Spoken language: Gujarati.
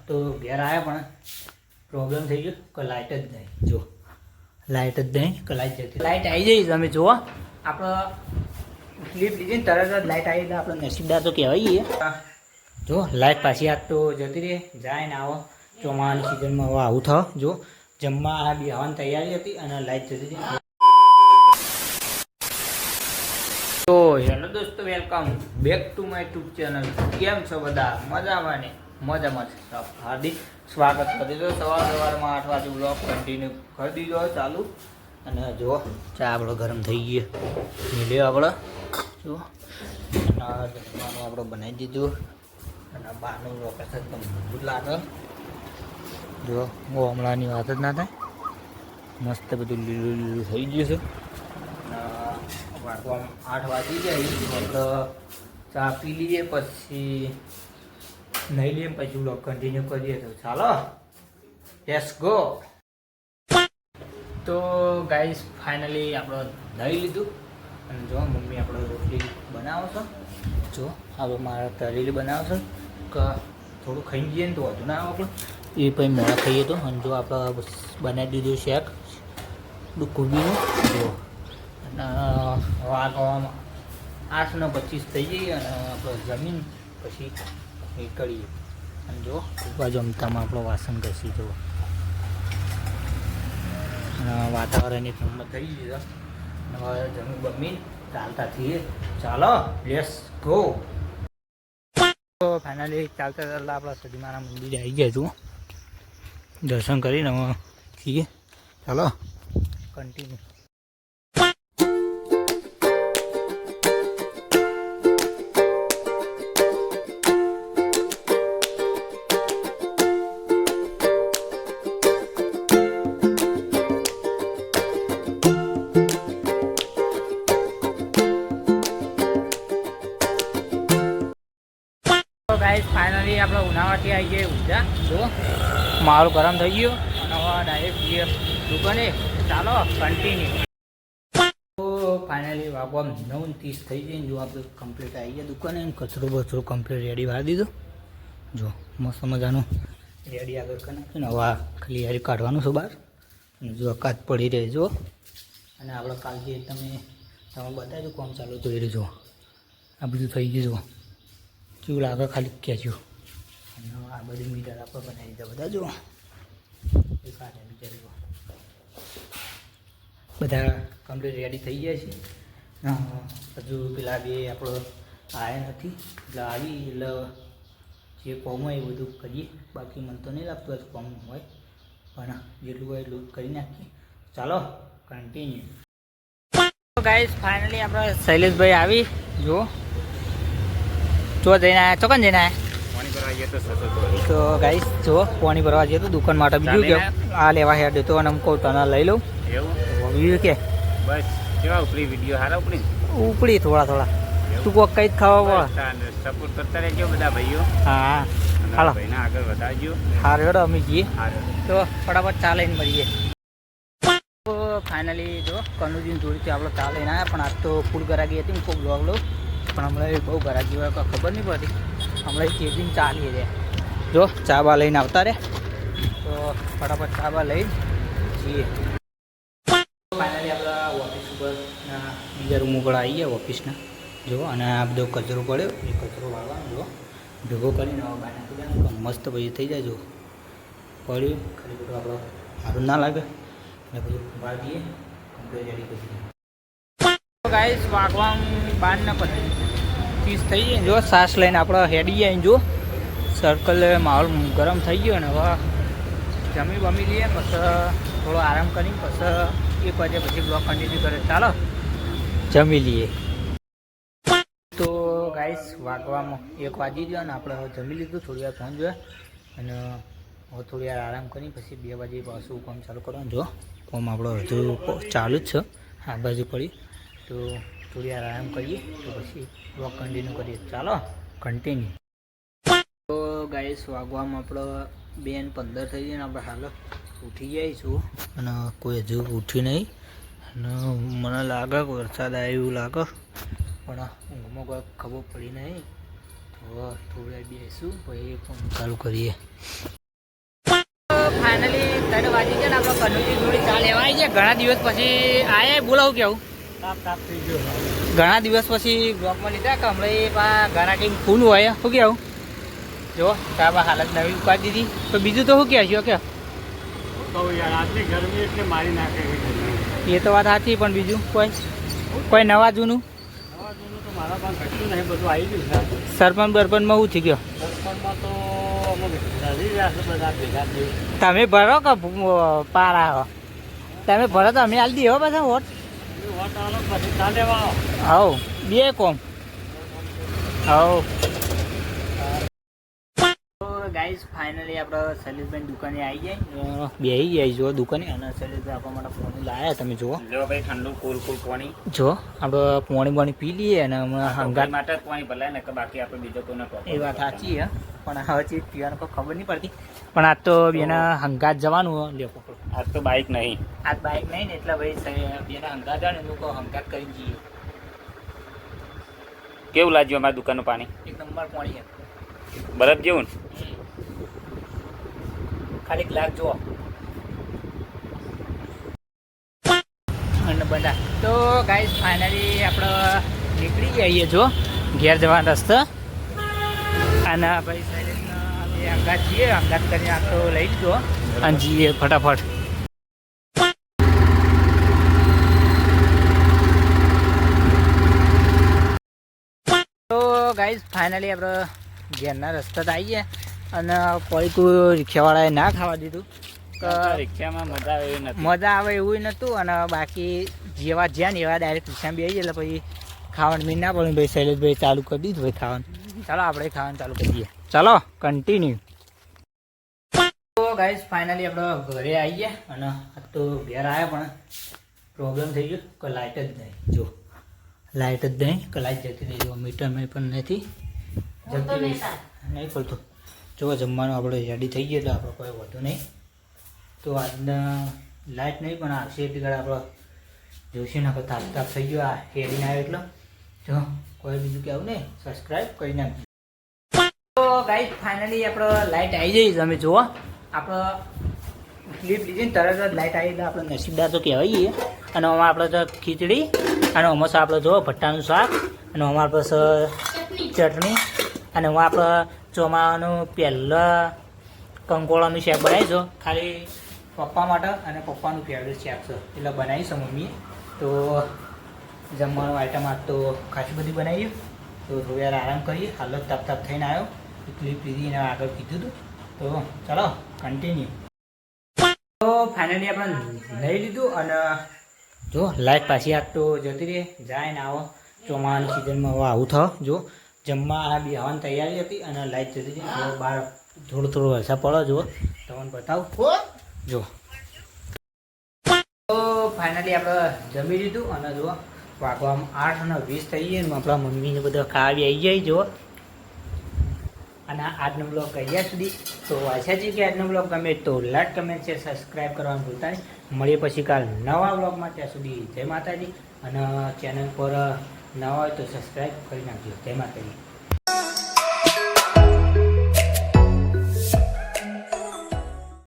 તો ઘેર આવ્યા પણ પ્રોબ્લેમ થઈ ગયો કે લાઇટ જ નહીં. જો લાઇટ જ નહીં કે લાઇટ જતી. લાઇટ આવી જઈ તમે જુઓ આપણે ક્લિપ લીધી ને તરત જ લાઇટ આવી એટલે આપણે નસીબદાર તો કહેવાય. જો લાઇટ પાછી આજ તો જતી રહે જાય ને આવો ચોમાસાની સિઝનમાં હવે આવું થાવ. જો જમવા બેહવાની તૈયારી હતી અને લાઇટ જતી હતી. તો હેલો દોસ્તો, welcome back to my YouTube channel. કેમ છો બધા? મજામાં ને? મજામાં છે. હાર્દિક સ્વાગત કરી દો. સવારમાં 8 વાગે બ્લોગ કન્ટિન્યુ કરી દીધો ચાલુ. અને જો ચા આપણો ગરમ થઈ ગયો મિલ્યો આપણે. જો અને જમવાનું આપણે બનાવી દીધું અને બહારનું લોકેશન તો મજબૂત લાગે. જો હમણાંની વાત જ ના થાય. મસ્ત બધું લીલું લીલું થઈ ગયું છે. 8 વાગી જાય એટલે ચા પી લઈએ, પછી નહીં લઈએ, પછી બ્લોગ કન્ટિન્યુ કરીએ. તો ચાલો લેટ્સ ગો. તો ગાઈસ ફાઇનલી આપણે લઈ લીધું અને જો મમ્મી આપણે રોટલી બનાવો છો. જો હવે મારા તરેલી બનાવો છો કે થોડું ખાઈ જઈએ ને તો વધુ ના આવે આપણે એ પછી મોડા ખાઈએ તો. અને જો આપણે બનાવી દીધું શેક કોબીનું. જો અને વાગવામાં 8:25 થઈ જઈએ અને આપણે જમીન પછી એ કરીએ. અને જો બાજુ જમતામાં આપણો વાસણ ઘસી જુઓ અને વાતાવરણની કિંમત થઈ ગઈ છે. હવે જમીન બમીન ચાલતા થઈએ. ચાલો લેટ્સ ગો. તો ફાઇનલી ચાલતા ચાલતા આપણા સદીમાના મંદિરે આવી ગયા છું. દર્શન કરીને હવે છીએ. ચાલો કન્ટિન્યુ. ગાઈસ ફાઇનલી આપણે ઉનાવાથી આવી ગયા ઊંઝા. જો મારું ગરમ થઈ ગયું અને હવે ડાયરેક્ટ જઈએ દુકાને. ચાલો કન્ટિન્યુ. તો ફાઇનલી વાગવા 9:30 થઈ જાય. જો આપણે કમ્પ્લીટ આવી ગયા દુકાને. કચરો બચરો કમ્પ્લીટ રેડી વાળી દીધો. જો મસ્ત મજાનું રેડી આગળ કરી નાખ્યું ને હવે ખાલી યારી કાઢવાનું છે બહાર. અને જો અકાત પડી રહે જો. અને આપણે કાલથી તમે બતાવજો કોમ ચાલુ તો એ જો આ બધું થઈ ગયું. જો કેવું લાગે ખાલી કહેજો. અને આ બધી મીટર આપણે બનાવી દીધા બધા. જો એ કાઢે મીટર બધા કમ્પ્લીટ રેડી થઈ જાય છે. હજુ પેલા બે આપણો આવ્યા નથી એટલે આવી એટલે જે કોમ હોય એ બધું કરીએ. બાકી મને તો નહીં લાગતું આજ કોમ હોય પણ જેટલું હોય એટલું કરી નાખીએ. ચાલો કન્ટિન્યુ. ગાઈસ ફાઇનલી આપણે શૈલેષભાઈ આવી. જો જો જઈને આવ્યા. ચોકન જઈને આવ્યા તો ગાઈસ જો પાણી ભરવા જઈએ તો દુકાન માટે બીજું કે આ લેવા હેડ તો અને કહું તને લઈ લઉં. બીજું કે બસ કેવા ઉપડી વિડીયો હારા ઉપડી થોડા તું કોક કઈ જ ખાવા પડે. સપોર્ટ કરતા રહેજો બધા ભાઈઓ. હા હાલો ભાઈને આગળ વધારજો. હારું હેડો અમે જઈએ તો ફટાફટ ચા લઈને મળીએ. તો ફાઇનલી જો કનુજીની જોડીથી આપણે ચા લઈને આવ્યા પણ આજ તો ફૂલ ગરાગી હતી. ખૂબ બ્લોગ લો પણ હમણાં બહુ ગરાગી હોય ખબર નહીં પડતી. હમણાં કેજીને ચાલી રહે. જો ચા બા લઈને આવતા રહે તો ફટાફટ ચા બા લઈને જઈએ. ફાઇનલી આપણા ઓફિસ ઉપર બીજા રૂમ ઉપર આવી ગયા ઓફિસના. જો અને આ બધો કચરો પડ્યો એ કચરો વાળવાનો જો ભેગો કરીને બહાર નાખી દેવાનો મસ્ત પછી થઈ જાય. જો પડ્યું ખાલી બધું આપણો સારું ના લાગે એટલે બધું બહાર દઈએ કમ્પ્લીટ રેડી કરી. ગાઈસ વાગવામાં 12:30 થઈ જાય. જો સાસ લઈને આપણે હેડી જાય. જો સર્કલ માહોલ ગરમ થઈ ગયો ને હવે જમી બમી લઈએ પછી થોડો આરામ કરીને પછી 1 વાગે પછી બ્લોગ કન્ટિન્યુ કરે. ચાલો જમી લઈએ. તો ગાઈસ વાગવામાં 1 વાગી ગયો અને આપણે હવે જમી લીધું. થોડી વાર ફોન જોયા અને હવે થોડી વાર આરામ કરી પછી 2 વાગે પાછું કામ ચાલુ કરવાનું. જો કામ આપણો હજુ ચાલુ જ છે. આ બાજુ પડી તો થોડી વાર આરામ કરીએ તો પછી બ્લોગ કન્ટિન્યુ કરીએ. ચાલો કન્ટિન્યુ. તો ગાઈસ વાગવામાં આપણો 2:15 થઈ જાય ને આપણે હાલ ઉઠી જઈશું અને કોઈ હજુ ઉઠી નહીં. અને મને લાગે વરસાદ આવે એવું લાગે પણ ઊંઘમાં કોઈ ખબર પડી નહીં. તો થોડી વાર બેસીશું પછી ફોન ચાલુ કરીએ. સાઈડ વાજી છે ને આપણે કનુજી જોડી ચા લેવા આવી છે. ઘણા દિવસ પછી આયા બોલાવું કેવું તાપ થઈ ગયો. ઘણા દિવસ પછી બ્લોકમાં લીધા કે હમણાં ઘણા કંઈક ફૂલ હોય શું કેવું જો તાબા હાલત નવી ઉપાડી દીધી તો બીજું તો શું કહેશો કે કહું યાર આટલી ગરમી એટલે મારી નાખે એવી ગરમી. એ તો વાત સાચી પણ બીજું કોઈ નવા જૂનું નવા જૂનું તો મારા પાસે ઘટતું નહીં, બધું આવી ગયું છે. સરપંચ બરપંચમાં શું થઈ ગયો સરપંચમાં તો અમે ધરી રહ્યા છે બધા ભેગા થઈ. તમે ભરો કે પારા હો તમે ભરો તો અમે હાલ દઈએ હો પાછા વોટ વોટ આલો પછી ચાલે આવો. હવ બે કોમ હવ ગાઈઝ ફાઇનલી આપણે શૈલેષભાઈ દુકાને આવી જાય બેસી જાય જો દુકાને અને શૈલેષભાઈ આપણા માટે પાણી લાવ્યા તમે જુઓ જો ભાઈ ઠંડુ કુલ કુલ પાણી જો આપણે પાણી પી લઈએ અને હમણાં હંગાત માટે જ પાણી ભલાય ને કે બાકી આપણે બીજો કોઈને એ વાત સાચી હે પણ હવે ચીજ પીવાનું કોઈ ખબર નહીં પડતી પણ આજ તો બેના હંગાત જવાનું લ્યો પકડો આજ તો બાઇક નહીં. આજ બાઇક નહીં ને એટલે ભાઈ બેના હંગાત જાય ને લોકો હંગાત કરી જઈએ કેવું લાગ્યું અમારા દુકાનનું પાણી? એક નંબર પાણી છે બરફ જેવું ને? ખાલી ગ્લાસ જુઓ અને બધા તો ગાઈઝ ફાઇનલી આપણે નીકળી જઈએ જો ઘેર જવાનો રસ્તો અને ભાઈ શૈલેષના અંગાત જઈએ અંગાત કરીને આ તો લઈ લીધો અને જઈએ ફટાફટ. તો ગાઈઝ ફાઇનલી આપણે ઘેરના રસ્તા તો આવીએ અને કોઈ રિક્ષાવાળાએ ના ખાવા દીધું રિક્ષામાં મજા આવે એવી નથી. મજા આવે એવું નહોતું અને બાકી જેવા જ્યાં ને એવા ડાયરેક્ટ રિક્ષામાં બેસી એટલે પછી ખાવાનું મેં ના પડ્યું ભાઈ શૈલેષભાઈ ચાલુ કરી દીધું ભાઈ ખાવાનું. ચાલો આપણે ખાવાનું ચાલુ કરી દઈએ. ચાલો કન્ટિન્યુ. તો ગાઈઝ ફાઇનલી આપણે ઘરે આવીએ અને આ તો ઘેર આવ્યા પણ પ્રોબ્લેમ થઈ ગયો કે લાઇટ જ નહીં જો લાઇટ જ નહીં કે લાઇટ જતી રહી જો મીટરમાં પણ નથી જતી રહી નહીં પડતું. જો જમવાનું આપણે રેડી થઈ ગયું એટલે આપણે કોઈ વધુ નહીં તો આજના લાઇટ નહીં પણ આવશે એટલી ઘડી આપણે જોઈશું ને તાપ તાપ થઈ ગયો આ હેડીને આવ્યો એટલે જો કોઈ બીજું કહેવું નહીં સબસ્ક્રાઈબ કરી નાખજો. તો ગાઈઝ ફાઇનલી આપણે લાઇટ આવી જઈ તમે જુઓ આપણે ક્લિપ લીધી ને તરત જ લાઇટ આવી એટલે આપણે નસીબદાર તો કહેવાય અને આમાં આપણે તો ખીચડી અને આમાં આપણે જુઓ ભટ્ટાનું શાક અને આમાં આપણે ચટણી અને આમાં આપણે ચોમાનું પહેલાં કંકોળાનું શાક બનાવીશું ખાલી પપ્પા માટે અને પપ્પાનું ફેવરેટ શાક છે એટલે બનાવીશું મમ્મીએ. તો જમવાનું આઈટમ આજ તો ખાસી બધી બનાવી તો થોડી વાર આરામ કરીએ હાલત તાપ તાપ થઈને આવ્યો ક્લિપ લીધી એને આગળ કીધું હતું તો ચાલો કન્ટિન્યુ. તો ફાઇનલી આપણે લઈ લીધું અને જો લાઇટ પાછી આજ તો જતી રહે જાય ને આવો ચોમાસાની સિઝનમાં હવે આવું થાવ જો જમવા આ બેહવાની તૈયારી હતી અને લાઇટ જતી હતી તો બહાર થોડો વરસાદ પડો જુઓ તમને બતાવું જો. તો ફાઇનલી આપણે જમી લીધું અને જુઓ વાગવામાં 8:20 થઈ ગયા ને આપણા મમ્મીને બધા ખાવી આવી જાય જુઓ. અને આજનો બ્લોગ અહીંયા સુધી તો આશા છે કે આજનો બ્લોગ ગમે તો લાઈક કમેન્ટ છે સબસ્ક્રાઈબ કરવાનું ભૂલતા નહીં. મળીએ પછી કાલ નવા બ્લોગમાં ત્યાં સુધી જય માતાજી અને ચેનલ પર નવા હોય તો સબસ્ક્રાઈબ કરી નાખજો. જય માતાજી.